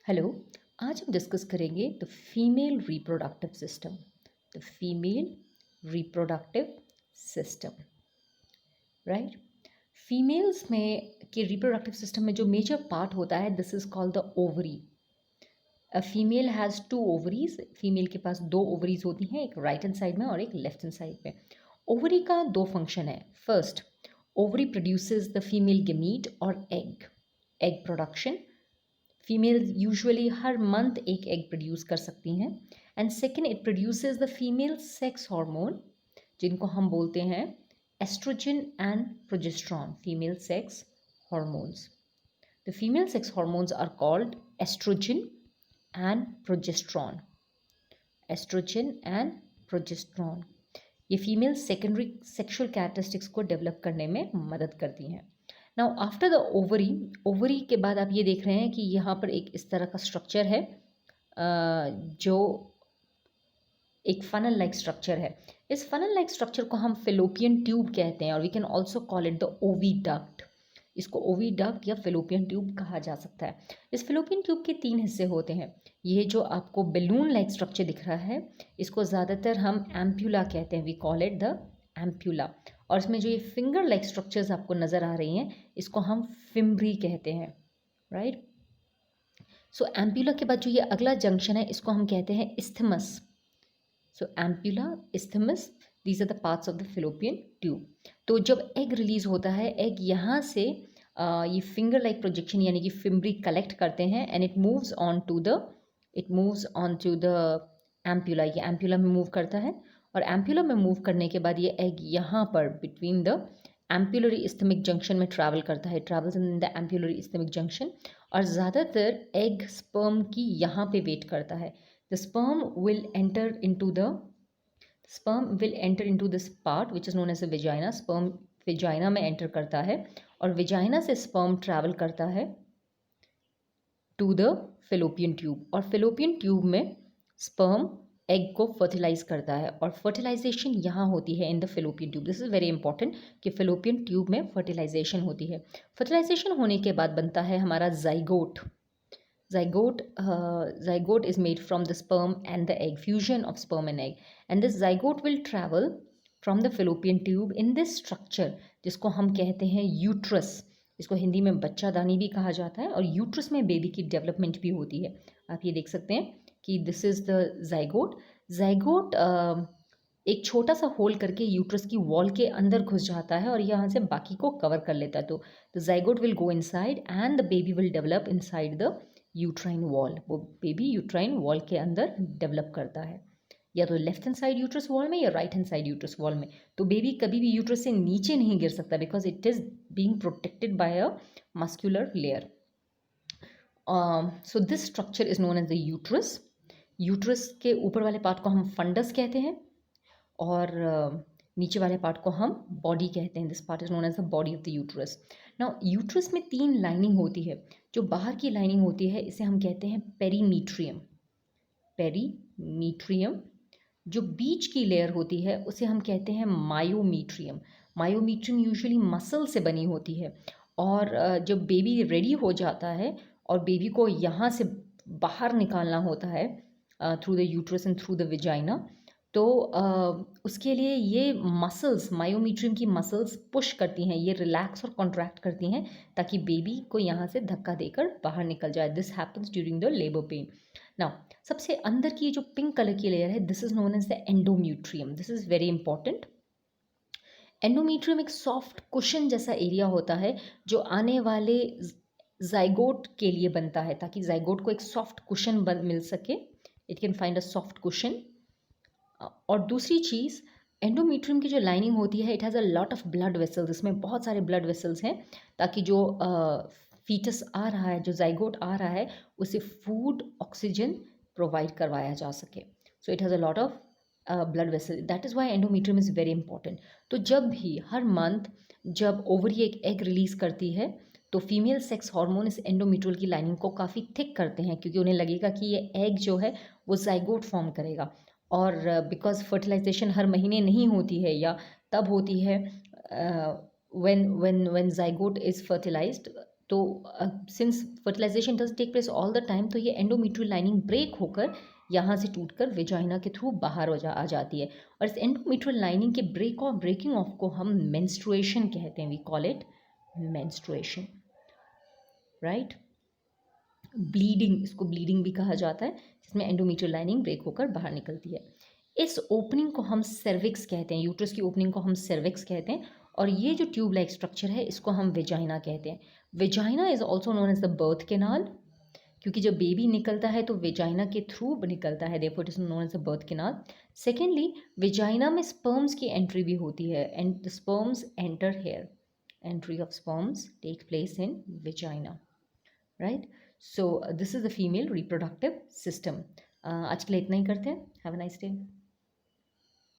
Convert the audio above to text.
Hello. आज हम discuss करेंगे the female reproductive system. The female reproductive system, right. Females में के रिप्रोडक्टिव सिस्टम में जो मेजर पार्ट होता है, this is called the ovary. A female has two ovaries. Female के पास दो ओवरीज होती हैं, एक राइट हैंड साइड में और एक लेफ्ट हैंड साइड में। ओवरी का दो फंक्शन है। First, ovary produces the female gamete और egg. Egg production, female usually हर मंथ एक एग प्रोड्यूस कर सकती हैं। And second, it produces the female sex hormone, जिनको हम बोलते हैं oestrogen and progesterone. Female sex hormones, the female sex hormones are called oestrogen and progesterone. Oestrogen and progesterone ये फीमेल सेकेंडरी सेक्सुअल कैरेक्टरिस्टिक्स को develop करने में मदद करती हैं। Now after the ovary, ovary के बाद आप ये देख रहे हैं कि यहाँ पर एक इस तरह का स्ट्रक्चर है, जो एक फनल लाइक स्ट्रक्चर है। इस फनल लाइक स्ट्रक्चर को हम फेलोपियन ट्यूब कहते हैं और we can also call it the oviduct. इसको ओविडक्ट या फेलोपियन ट्यूब कहा जा सकता है। इस फेलोपियन ट्यूब के तीन हिस्से होते हैं। ये जो आपको बैलून लाइक स्ट्रक्चर दिख रहा है, इसको ज़्यादातर हम एम्प्यूला कहते हैं। We call it the ampulla. और इसमें जो ये फिंगर लाइक स्ट्रक्चर्स आपको नज़र आ रही हैं, इसको हम फिम्ब्री कहते हैं, राइट। सो एम्प्यूला के बाद जो ये अगला जंक्शन है, इसको हम कहते हैं isthmus. So ampulla, isthmus, these are the parts of the fallopian tube. तो जब एग रिलीज होता है, एग यहाँ से ये फिंगर लाइक प्रोजेक्शन यानी कि फिम्ब्री कलेक्ट करते हैं and it moves on to the ampulla. ये एम्प्यूला में मूव करता है और एम्प्यूला में मूव करने के बाद ये एग यहाँ पर बिटवीन द एम्प्यूलरी इस्थमिक जंक्शन में ट्रैवल करता है, travels in the एम्प्यूलरी isthmic junction. और ज़्यादातर एग स्पर्म की यहाँ पे वेट करता है। The sperm will enter into this part which is known as a vagina. Sperm vagina में enter करता है और vagina से sperm travel करता है to the fallopian tube और fallopian tube में sperm एग को फर्टिलाइज करता है और फर्टिलाइजेशन यहाँ होती है in the fallopian tube. This is very important कि फेलोपियन ट्यूब में फर्टिलाइजेशन होती है। फर्टिलाइजेशन होने के बाद बनता है हमारा zygote. Zygote is made from the sperm and the egg, fusion of sperm and egg, and this zygote will travel from the fallopian tube in this structure जिसको हम कहते हैं यूट्रस। इसको हिंदी में बच्चादानी भी कहा जाता है और यूट्रस में बेबी की डेवलपमेंट भी होती है। आप ये देख सकते हैं कि this is the zygote. Zygote एक छोटा सा होल करके यूट्रस की वॉल के अंदर घुस जाता है और यहाँ से बाकी को कवर कर लेता है। तो the zygote will go inside and the baby will develop inside the uterine wall. वो बेबी यूट्राइन वॉल के अंदर डेवलप करता है, या तो left hand side uterus wall में या right hand side uterus wall में। तो बेबी कभी भी यूट्रस से नीचे नहीं गिर सकता because it is being protected by a muscular layer. So this structure is known as the uterus. Uterus के ऊपर वाले पार्ट को हम फंडस कहते हैं और नीचे वाले पार्ट को हम बॉडी कहते हैं। This part is known as the body of the uterus. Now uterus में तीन लाइनिंग होती है। जो बाहर की लाइनिंग होती है इसे हम कहते हैं पेरीमीट्रियम। पेरीमीट्रियम। जो बीच की लेयर होती है उसे हम कहते हैं मायोमीट्रियम। मायोमीट्रियम यूजुअली मसल से बनी होती है और जब बेबी रेडी हो जाता है और बेबी को यहाँ से बाहर निकालना होता है through the uterus and through the vagina, तो उसके लिए ये मसल्स, मायोमीट्रियम की मसल्स पुश करती हैं, ये रिलैक्स और कॉन्ट्रैक्ट करती हैं ताकि बेबी को यहाँ से धक्का देकर बाहर निकल जाए। This happens during the labour pain. Now सबसे अंदर की जो पिंक कलर की लेयर है, this is known as the endometrium. This is very important. Endometrium एक सॉफ्ट कुशन जैसा एरिया होता है जो आने वाले जाइगोट के लिए बनता है ताकि जाइगोट को एक सॉफ्ट कुशन मिल सके। It can find a soft cushion. और दूसरी चीज़, एंडोमीट्रियम की जो लाइनिंग होती है, it has a lot of blood vessels. इसमें बहुत सारे ब्लड वेसल्स हैं ताकि जो फीटस आ रहा है, जो जाइगोट आ रहा है, उसे फूड, ऑक्सीजन प्रोवाइड करवाया जा सके। So it has a lot of blood vessel. That is why endometrium is very important. तो जब भी हर मंथ जब ओवरी एक एग रिलीज़ करती है तो फीमेल सेक्स हार्मोन इस एंडोमीट्रियल की लाइनिंग को काफ़ी थिक करते हैं क्योंकि उन्हें लगेगा कि ये एग जो है वो जाइगोट फॉर्म करेगा। और बिकॉज फर्टिलाइजेशन हर महीने नहीं होती है या तब होती है व्हेन जाइगोट इज़ फर्टिलाइज्ड तो since fertilisation does take place all the time, तो ये एंडोमेट्रियल लाइनिंग ब्रेक होकर यहाँ से टूटकर विजाइना के थ्रू बाहर आ जाती है। और इस एंडोमेट्रियल लाइनिंग के ब्रेकिंग ऑफ को हम मेंस्ट्रुएशन कहते हैं, we call it menstruation, right. Bleeding, इसको ब्लीडिंग भी कहा जाता है, जिसमें एंडोमेट्रियल लाइनिंग ब्रेक होकर बाहर निकलती है। इस ओपनिंग को हम सर्विक्स कहते हैं, यूट्रस की ओपनिंग को हम सर्विक्स कहते हैं, और ये जो ट्यूब लाइक स्ट्रक्चर है इसको हम वेजाइना कहते हैं। Vagina is also known as the birth canal, क्योंकि जब बेबी निकलता है तो वेजाइना के थ्रू निकलता है, therefore it is known as the birth canal. Secondly, vagina में स्पर्म्स की एंट्री भी होती है, and the sperms enter here, entry of sperms take place in vagina, right. So this is the female reproductive system. आज के लिए इतना ही करते हैं। Have a nice day.